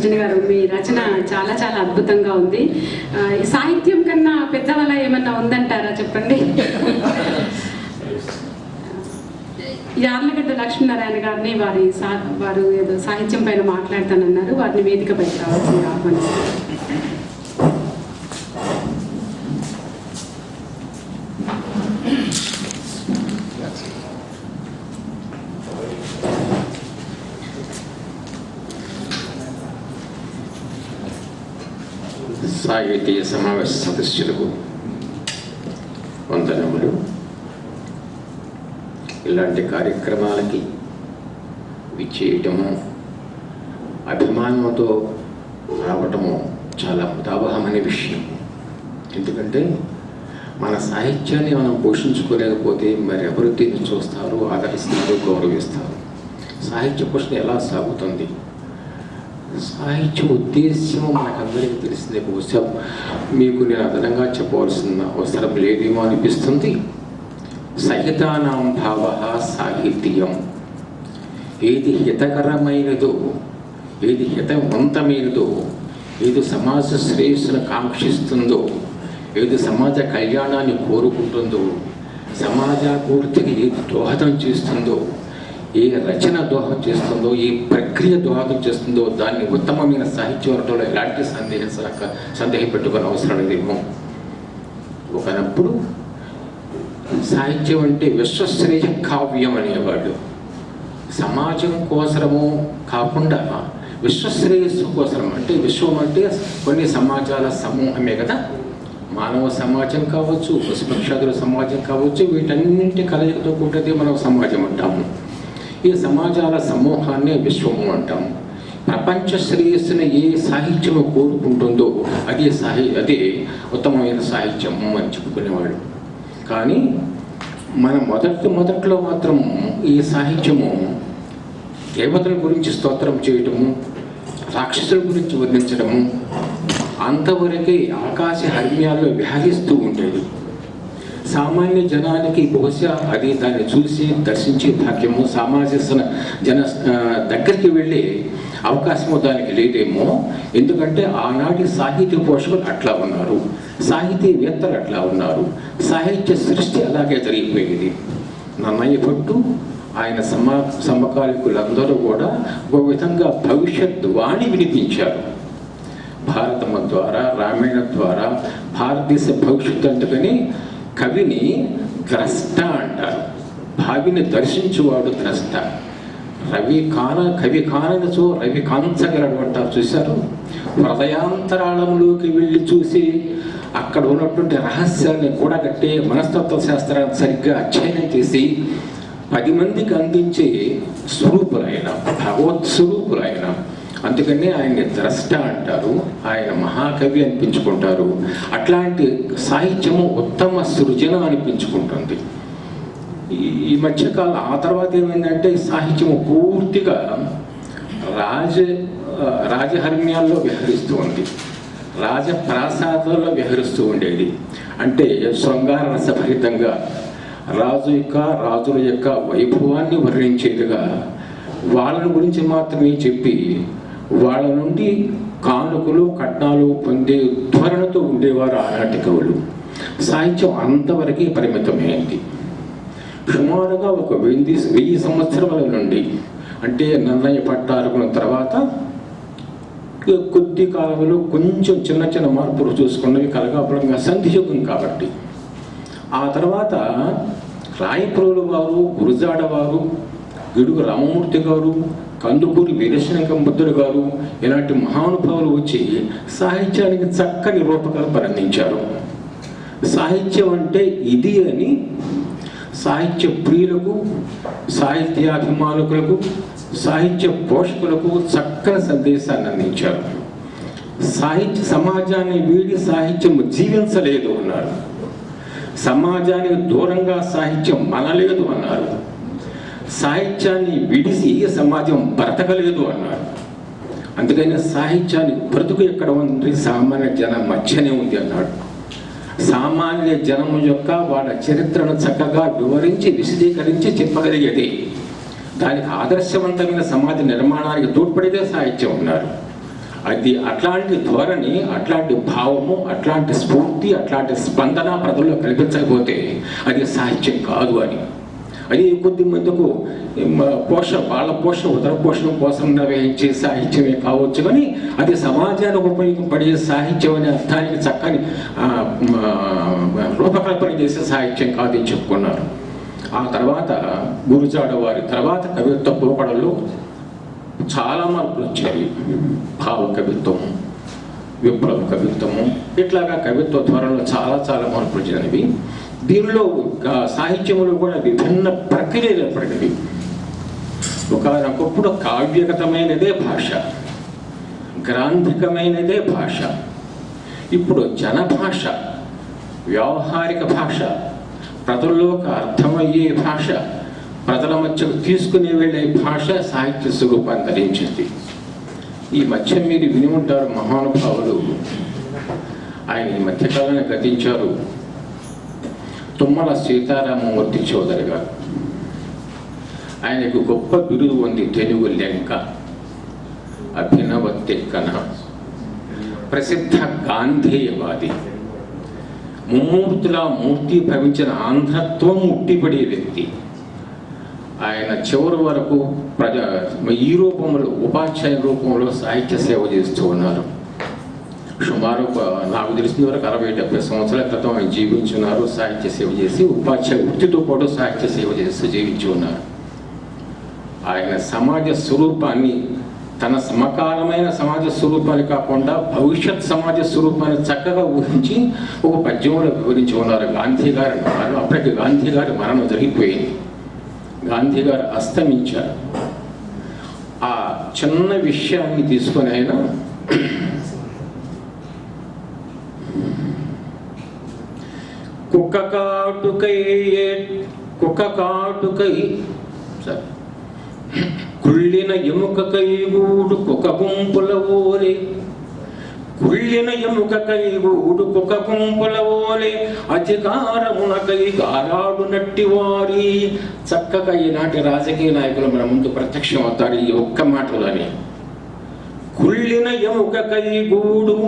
సృజన్ గారు, మీ రచన చాలా చాలా అద్భుతంగా ఉంది. సాహిత్యం కన్నా పెద్దవల ఏమన్నా ఉందంటారా చెప్పండి. యార్లగడ్డ లక్ష్మీనారాయణ గారిని వారు ఏదో సాహిత్యం పైన మాట్లాడతానన్నారు. వారిని వేదికపైకి రావాల్సింది ఆహ్వానిస్తారు. సాహితీయ సమావేశ సదస్సులకు వందనములు. ఇలాంటి కార్యక్రమాలకి విచ్చేయటము, అభిమానంతో రావటము చాలా ముదావహమైన విషయం. ఎందుకంటే మన సాహిత్యాన్ని మనం పోషించుకోలేకపోతే మరి ఎవరు దీన్ని చూస్తారు, ఆదరిస్తారు, గౌరవిస్తారు? సాహిత్య పోషణ ఎలా సాగుతుంది? సాహిత్య ఉద్దేశ్యం మనకందరికీ తెలిసిందే. బహుశా మీకు నేను అదనంగా చెప్పవలసిన అవసరం లేదేమో అనిపిస్తుంది. సహితానాం భావ సాహిత్యం. ఏది హితకరమైనదో, ఏది హితవంతమైనదో, ఏది సమాజ శ్రేయస్సును కాంక్షిస్తుందో, ఏది సమాజ కళ్యాణాన్ని కోరుకుంటుందో, సమాజాభివృద్ధికి ఏది దోహదం చేస్తుందో, ఏ రచన దోహదం చేస్తుందో, ఏ ప్రక్రియ దోహదం చేస్తుందో దాన్ని ఉత్తమమైన సాహిత్యం అనడంలో ఎలాంటి సందేహం పెట్టుకునే అవసరం లేదేమో. ఒకనప్పుడు సాహిత్యం అంటే విశ్వశ్రేయ కావ్యం అనేవాళ్ళు. సమాజం కోసము కాకుండా విశ్వశ్రేయస్సు కోసం, అంటే విశ్వం అంటే కొన్ని సమాజాల సమూహమే కదా. మానవ సమాజం కావచ్చు, పశుపక్షాదుల సమాజం కావచ్చు, వీటన్నింటి కలయికతో కూడితే మనం సమాజం అంటాము. ఈ సమాజాల సమూహాన్ని విశ్వము అంటాము. ప్రపంచ శ్రేయస్సును ఏ సాహిత్యము కోరుకుంటుందో అదే ఉత్తమమైన సాహిత్యము అని చెప్పుకునేవాడు. కానీ మన మొదట్లో మాత్రం ఈ సాహిత్యము దేవతల గురించి స్తోత్రం చేయటము, రాక్షసుల గురించి వర్ణించడము అంతవరకే ఆకాశ హర్మ్యాల్లో విహరిస్తూ ఉండేది. సామాన్య జనానికి బహుశా అది దాన్ని చూసి దర్శించే భాగ్యము, సామాజిక జన దగ్గరికి వెళ్ళే అవకాశము దానికి లేదేమో. ఎందుకంటే ఆనాటి సాహిత్య పోషకులు అట్లా ఉన్నారు, సాహితీవేత్తలు అట్లా ఉన్నారు, సాహిత్య సృష్టి అలాగే జరిగిపోయింది. నన్నయ్య భట్టు ఆయన సమకాలికులందరూ కూడా ఒక విధంగా భవిష్యత్ వాణి వినిపించారు. భారతము ద్వారా, రామాయణం ద్వారా భారతదేశ భవిష్యత్తు అంటుకని కవిని ద్రష్ట అంటారు. భావిని దర్శించువాడు ద్రష్ట. కవి కానచో రవి కాంచగలడు అంటారు. చూశారు? హృదయాంతరాళంలోకి వెళ్ళి చూసి అక్కడ ఉన్నటువంటి రహస్యాన్ని కూడగట్టే మనస్తత్వ శాస్త్రాన్ని సరిగ్గా అధ్యయనం చేసి 10 మందికి అందించే స్వరూపులైన, భగవత్ స్వరూపులైన. అందుకనే ఆయన్ని ద్రష్ట అంటారు, ఆయన మహాకవి అనిపించుకుంటారు. అట్లాంటి సాహిత్యము ఉత్తమ సృజన అనిపించుకుంటుంది. ఈ మధ్యకాలం ఆ తర్వాత ఏమైందంటే సాహిత్యము పూర్తిగా రాజహర్మ్యాల్లో విహరిస్తూ ఉంది, రాజప్రాసాదాల్లో విహరిస్తూ ఉండేది. అంటే శృంగార రసభరితంగా రాజుల యొక్క వైభవాన్ని వర్ణించేదిగా వాళ్ళని గురించి మాత్రమే చెప్పి వాళ్ళ నుండి కానుకలు కట్నాలు పొందే ధోరణితో ఉండేవారు ఆనాటి కవులు. సాహిత్యం అంతవరకే పరిమితమైంది. సుమారుగా ఒక 1000 సంవత్సరాల నుండి, అంటే నన్నయ్య పట్టాలకున్న తర్వాత కొద్ది కాలంలో కొంచెం చిన్న మార్పులు చూసుకున్నవి కలగాపురంగా సంధియుగం కాబట్టి. ఆ తర్వాత రాయప్రోలు వారు, గురుజాడ వారు, గిడుగు రామమూర్తి గారు, కందుకూరి వీరేశలింగంబుద్ధుడు గారు ఇలాంటి మహానుభావులు వచ్చి సాహిత్యానికి చక్కని రూపకల్పన అందించారు. సాహిత్యం అంటే ఇది అని సాహిత్య ప్రియులకు, సాహిత్యాభిమానులకు, సాహిత్య పోషకులకు చక్కని సందేశాన్ని అందించారు. సాహిత్య సమాజాన్ని వీడి సాహిత్యం జీవించలేదు అన్నారు, సమాజానికి దూరంగా సాహిత్యం మనలేదు అన్నారు, సాహిత్యాన్ని విడిసి సమాజం బ్రతకలేదు అన్నారు. అందుకని సాహిత్యాన్ని బ్రతుకు ఎక్కడ ఉంది? సామాన్య జనం మధ్యనే ఉంది అన్నాడు. సామాన్య జనం యొక్క వాళ్ళ చరిత్రను చక్కగా వివరించి విశదీకరించి చెప్పగలిగేది, దానికి ఆదర్శవంతమైన సమాజ నిర్మాణానికి తోడ్పడేదే సాహిత్యం అన్నారు. అది అట్లాంటి ధోరణి, అట్లాంటి భావము, అట్లాంటి స్ఫూర్తి, అట్లాంటి స్పందన ప్రజల్లో కల్పించకపోతే అది సాహిత్యం కాదు అని. అది కొద్ది మందికు వాళ్ళ పోషణ ఉదర పోషణ కోసం నిర్వహించే సాహిత్యమే కావచ్చు, కానీ అది సమాజానికి ఉపయోగపడే సాహిత్యం అనే అర్థానికి చక్కని రూపకల్పన చేసే సాహిత్యం కాదని చెప్పుకున్నారు. ఆ తర్వాత గురుజాడ వారి తర్వాత కవిత్వ పోకడల్లో చాలా మార్పులు వచ్చాయి. భావ కవిత్వము, విప్లవ కవిత్వము, ఇట్లాగా కవిత్వ ధోరణిలో చాలా చాలా మార్పులు వచ్చినవి. దీనిలో సాహిత్యంలో కూడా విభిన్న ప్రక్రియలు ఏర్పడినవి. ఒకప్పుడు కావ్యగతమైనదే భాష, గ్రాంధికమైనదే భాష. ఇప్పుడు జనభాష, వ్యావహారిక భాష, ప్రజల్లోకి అర్థమయ్యే భాష, ప్రజల మధ్యకు తీసుకుని వెళ్ళే భాష సాహిత్య స్వరూపాన్ని ధరించింది. ఈ మధ్య మీరు విని ఉంటారు, మహానుభావులు ఆయన ఈ మధ్యకాలంలో గతించారు, తుమ్మల సీతారామమూర్తి చౌదరి గారు. ఆయనకు గొప్ప బిరుదు ఉంది, తెలుగు లెంక, అభినవ తెక్కన, ప్రసిద్ధ గాంధేయవాది, ముమ్మూర్తులా మూర్తి భవించిన ఆంధ్రత్వం ముట్టిపడే వ్యక్తి. ఆయన చివరి వరకు ఈ రూపంలో, ఉపాధ్యాయ రూపంలో సాహిత్య సేవ చేస్తూ ఉన్నారు. సుమారు నాకు తెలిసిన వరకు 60-70 సంవత్సరాల క్రితం ఆయన జీవించున్నారు. సాహిత్య సేవ చేసి ఉపాధ్యాయ వృత్తితో పాటు సాహిత్య సేవ చేస్తూ జీవించి ఉన్నారు. ఆయన సమాజ స్వరూపాన్ని, తన సమకాలమైన సమాజ స్వరూపాన్ని కాకుండా భవిష్యత్ సమాజ స్వరూపాన్ని చక్కగా ఊహించి ఒక పద్యంలో వివరించి ఉన్నారు. గాంధీ గారు అప్పటికి గాంధీ గారి మరణం జరిగిపోయింది, గాంధీ గారు అస్తమించారు. ఆ చిన్న విషయాన్ని తీసుకొని ఆయన కుక్క కాటుకై కుళ్ళిన ఎముకకై గూడు కుక్క గుంపుల ఓలే, కుళ్ళిన ఎముకకై గూడు కుక్క గుంపుల ఓలే, అధికారమునకై గారాడు నట్టి వారి. చక్కగా ఈనాటి రాజకీయ నాయకులు మన ముందు ప్రత్యక్షం అవుతారు ఈ ఒక్క మాటలోనే. కుళ్ళిన ఎముకకై గూడు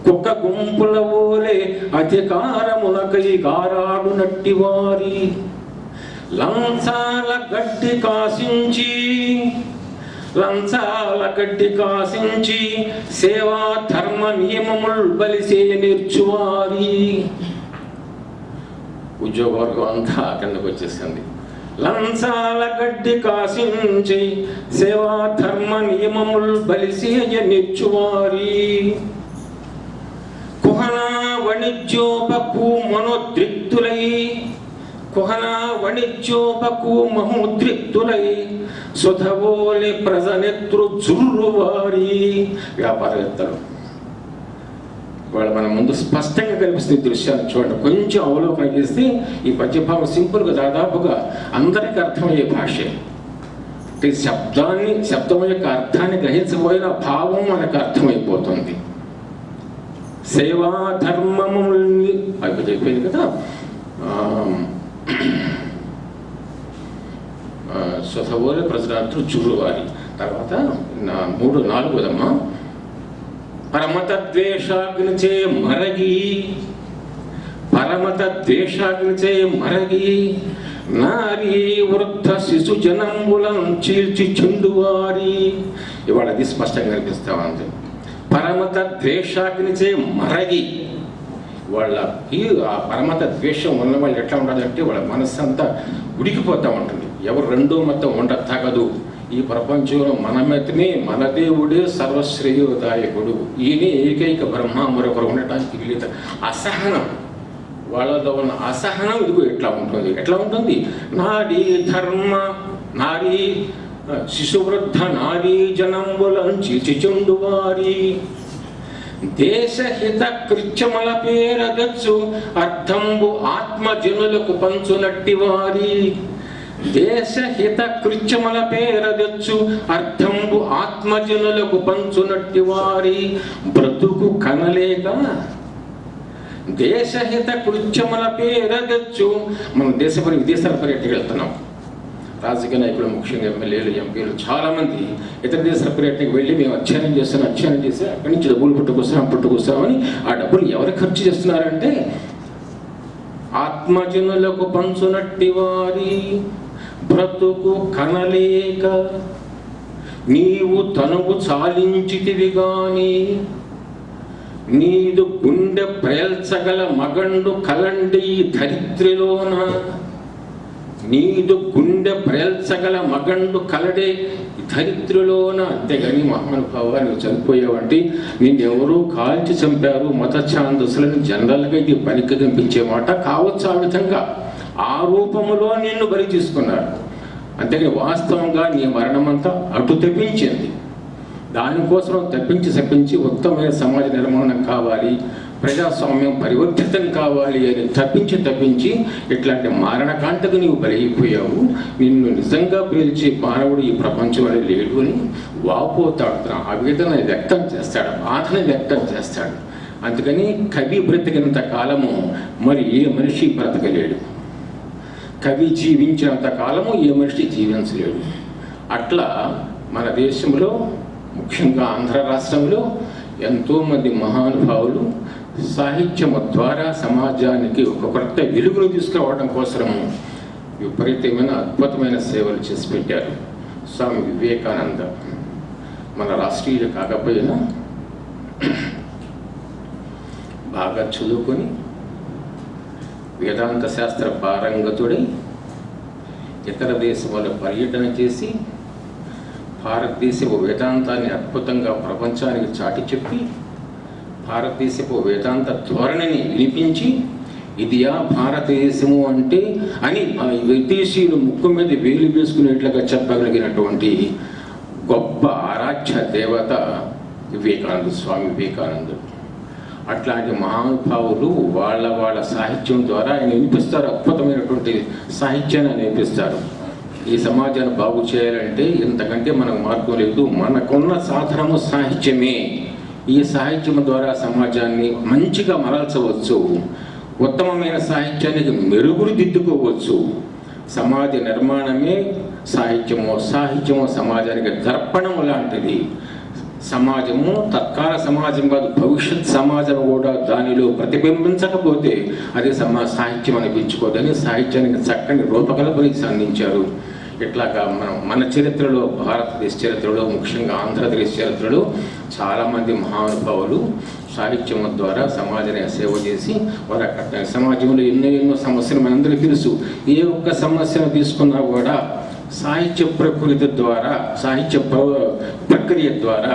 కుక్క గుంపుల ఓలే, అధికారమునకై గారాడు నట్టి వారి. లంచాల గడ్డి కాసించి సేవా ధర్మ నియమములు బలిసే నేర్చువారి. ఉద్యోగవర్గం అంతా కిందకు వచ్చేసింది. లంచాల గడ్డి కాసించి సేవా ధర్మ నియమములు బలిసేయ నేర్చువారి. కుహనా వాణిజ్యోపకు మనోద్రిక్తులై, కుహనా వాణిజ్యోపకు మహోద్రిక్తులై, సుధవోలి ప్రజనెత్రు జుర్రువారి. వ్యాపారవేత్తలు వాళ్ళు మన ముందు స్పష్టంగా కనిపిస్తుంది దృశ్యాన్ని చూడండి. కొంచెం అవలోకన చేస్తే ఈ పద్యభావం సింపుల్గా దాదాపుగా అందరికీ అర్థమయ్యే భాషే. శబ్దం యొక్క అర్థాన్ని గ్రహించబోయిన భావం మనకు అర్థమైపోతుంది. సేవా ధర్మముల్ని అవి చెప్పేది కదా, స్వతవోలి ప్రజలందరూ చూరువారి. తర్వాత 4వదమ్మా, పరమత ద్వేషాగ్నిచే మరగి, పరమత ద్వేషాగ్నిచే మరగి, నారీ వృద్ధ శిశు జనంబులం చీల్చి చెండువారి. ఇవాళ అది స్పష్టంగా కనిపిస్తా ఉంది. పరమత ద్వేషాగ్నిచే మరగి, వాళ్ళకి ఆ పరమత ద్వేషం ఉన్న వాళ్ళు ఎట్లా ఉండాలంటే వాళ్ళ మనస్సంతా ఉడికిపోతూ ఉంటుంది. ఎవరు రెండో మతం ఉండ తగదు. ఈ ప్రపంచంలో మనమతనే, మన దేవుడే సర్వశ్రేయోదాయకుడు, ఈయనే ఏకైక బ్రహ్మ, మరొకరు ఉండటానికి వీళ్ళ అసహనం, వాళ్ళలో ఉన్న అసహనం ఇదిగో ఎట్లా ఉంటుంది. నారీ ధర్మ, నారీ శిశువృద్ధ నారీ జనంబులంచి చిచుండువారి. దేశహిత కృత్యముల పేరగచ్చు అర్థంబు ఆత్మజనులకు పంచునట్టి వారి. దేశహిత కృత్యముల పేరగచ్చు అర్థంబు ఆత్మజనులకు పంచునట్టి వారి. బ్రతుకు కనలేక దేశహిత కృత్యముల పేరగచ్చు. మనం విదేశాల పర్యటనకి వెళ్తున్నాం. రాజకీయ నాయకులు, ముఖ్యంగా ఎమ్మెల్యేలు, ఎంపీలు చాలామంది ఇతర దేశాల పర్యటనకు వెళ్ళి మేము అధ్యయనం చేసి అక్కడి నుంచి డబ్బులు పుట్టుకొస్తామని ఆ డబ్బులు ఎవరు ఖర్చు చేస్తున్నారంటే ఆత్మజనులకు పంచునట్టి వారి బ్రతుకు కనలేక నీవు తనువు చాలించితివి గాని నీదు గుండె ప్రేల్చగల మగండు కలండి ధరిత్రిలోన, నీదు గుండె ప్రేల్చగల మగండు కలడే ధరిత్రిలోన. అంతేగాని మహానుభావ నువ్వు చనిపోయావంటే నిన్నెవరూ కాల్చి చంపారు మత ఛాందసులను జనరల్గా ఇది పనికి కనిపించే మాట కావచ్చు. ఆ విధంగా ఆ రూపములో నిన్ను బలి తీసుకున్నారు. అంతేగాని వాస్తవంగా నీ మరణమంతా అటు తెప్పించింది. దానికోసం తప్పించి ఉత్తమమైన సమాజ నిర్మాణం కావాలి, ప్రజాస్వామ్యం పరివర్తితం కావాలి అని తప్పించి ఇట్లాంటి మారణకాంతకు నీవు బలైపోయావు. నిన్ను నిజంగా పిలిచి మానవుడు ఈ ప్రపంచంలో లేడు అని వాపోతాడు, ఆవేదన వ్యక్తం చేస్తాడు, బాధని వ్యక్తం చేస్తాడు. అందుకని కవి బ్రతికినంత కాలము మరి ఏ మనిషి బ్రతకలేడు, కవి జీవించినంత కాలము ఏ మనిషి జీవించలేడు. అట్లా మన దేశంలో ముఖ్యంగా ఆంధ్ర రాష్ట్రంలో ఎంతోమంది మహానుభావులు సాహిత్యము ద్వారా సమాజానికి ఒక కొత్త వెలుగును తీసుకురావడం కోసము విపరీతమైన అద్భుతమైన సేవలు చేసి పెట్టారు. స్వామి వివేకానంద మన రాష్ట్రీయులు కాకపోయినా బాగా చదువుకొని వేదాంత శాస్త్ర పారంగతుడై ఇతర దేశాల పర్యటన చేసి భారతదేశపు వేదాంతాన్ని అద్భుతంగా ప్రపంచానికి చాటి చెప్పి భారతదేశపు వేదాంత ధోరణిని వినిపించి ఇదియా భారతదేశము అంటే అని విదేశీయులు ముక్కు మీద వేలు వేసుకునేట్లుగా చెప్పగలిగినటువంటి గొప్ప ఆరాధ్య దేవత వివేకానంద, స్వామి వివేకానందుడు. అట్లాంటి మహానుభావులు వాళ్ళ సాహిత్యం ద్వారా ఆయన వినిపిస్తారు, అద్భుతమైనటువంటి సాహిత్యాన్ని వినిపిస్తారు. ఈ సమాజాన్ని బాగు చేయాలంటే ఇంతకంటే మనకు మార్గం లేదు. మనకున్న సాధనము సాహిత్యమే. ఈ సాహిత్యం ద్వారా సమాజాన్ని మంచిగా మరల్చవచ్చు, ఉత్తమమైన సాహిత్యానికి మెరుగులు దిద్దుకోవచ్చు. సమాజ నిర్మాణమే సాహిత్యము సమాజానికి దర్పణము లాంటిది. సమాజము తత్కాల సమాజం కాదు, భవిష్యత్ సమాజం కూడా దానిలో ప్రతిబింబించకపోతే అది సాహిత్యం అనిపించుకోదని సాహిత్యానికి చక్కని రూపకల్పనకి అందించారు. ఇట్లాగా మన చరిత్రలో, భారతదేశ చరిత్రలో, ముఖ్యంగా ఆంధ్రప్రదేశ్ చరిత్రలో చాలామంది మహానుభావులు సాహిత్యం ద్వారా సమాజాన్ని సేవ చేసి వారు సమాజంలో ఎన్నో సమస్యలు మనందరికీ తెలుసు. ఏ ఒక్క సమస్యను తీసుకున్నా కూడా సాహిత్య ప్రకృతి ద్వారా, సాహిత్య ప్రక్రియ ద్వారా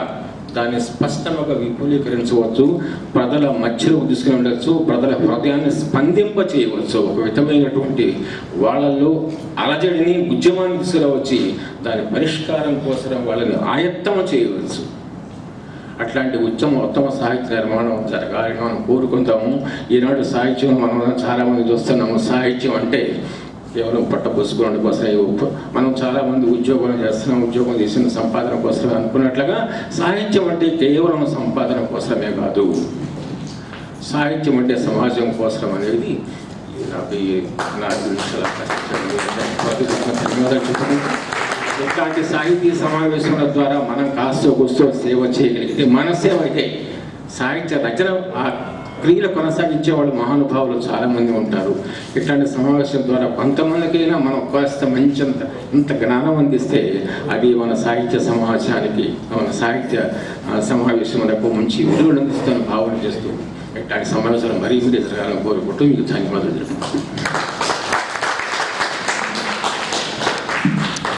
దాన్ని స్పష్టంగా విపులీకరించవచ్చు, ప్రజల మధ్యలో తీసుకుని ఉండవచ్చు, ప్రజల హృదయాన్ని స్పందింప చేయవచ్చు. ఒక విధమైనటువంటి వాళ్ళల్లో అలజడిని, ఉద్యమాన్ని తీసుకురావచ్చి దాని పరిష్కారం కోసం వాళ్ళని ఆయత్తం చేయవచ్చు. అట్లాంటి ఉత్తమ సాహిత్య నిర్మాణం జరగాలని మనం కోరుకుంటాము. ఈనాడు సాహిత్యం మనం చాలామంది చూస్తున్నాము. సాహిత్యం అంటే కేవలం పట్టపోసుకోవడం కోసమే, మనం చాలామంది ఉద్యోగం చేస్తున్నాం, ఉద్యోగం చేసిన సంపాదన కోసమే అనుకున్నట్లుగా సాహిత్యం అంటే కేవలం సంపాదన కోసమే కాదు, సాహిత్యం అంటే సమాజం కోసం అనేది నాకు ఇట్లాంటి సాహితీ సమావేశాల ద్వారా మనం కాస్తో కూస్తో సేవ చేయగలిగితే మన సేవకే. సాహిత్య రచన ఆ క్రియలు కొనసాగించే వాళ్ళు మహానుభావులు చాలామంది ఉంటారు. ఇట్లాంటి సమావేశం ద్వారా కొంతమందికైనా మనం కాస్త ఇంత జ్ఞానం అందిస్తే అది మన సాహిత్య సమాజానికి, మన సాహిత్య సమావేశములకు మంచి విలువలు అందిస్తున్న భావన చేస్తూ ఇట్లాంటి సమావేశాలు మరీ జరగాలని కోరుకుంటూ మీకు ధన్యవాదాలు తెలుపుతున్నాను.